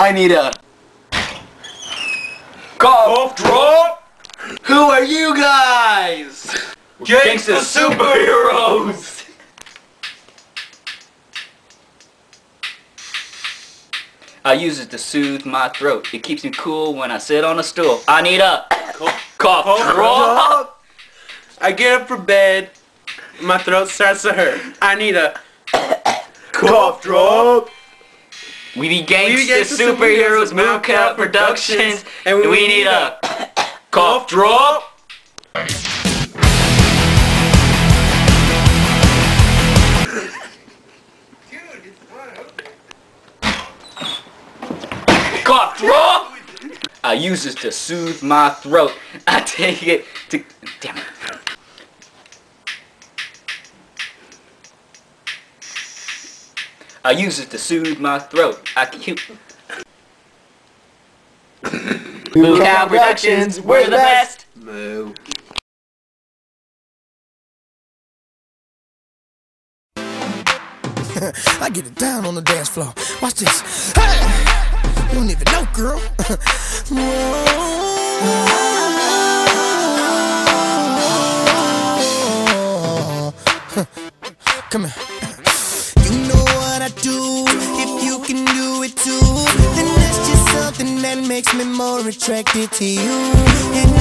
I need a cough drop. Who are you guys? Gangster Superheroes. I use it to soothe my throat. It keeps me cool when I sit on a stool. I need a cough drop. I get up for bed, my throat starts to hurt. I need a cough drop. We be gangster superheroes, Moo Cow Productions, and we need a cough drop. Cough drop. I use this to soothe my throat. I take it to... Damn it. I use it to soothe my throat. Moo Cow Productions, we're the best. Moo. I get it down on the dance floor. Watch this. Hey! You don't even know, girl. Come here. You know what I do. If you can do it too, then that's just something that makes me more attracted to you. And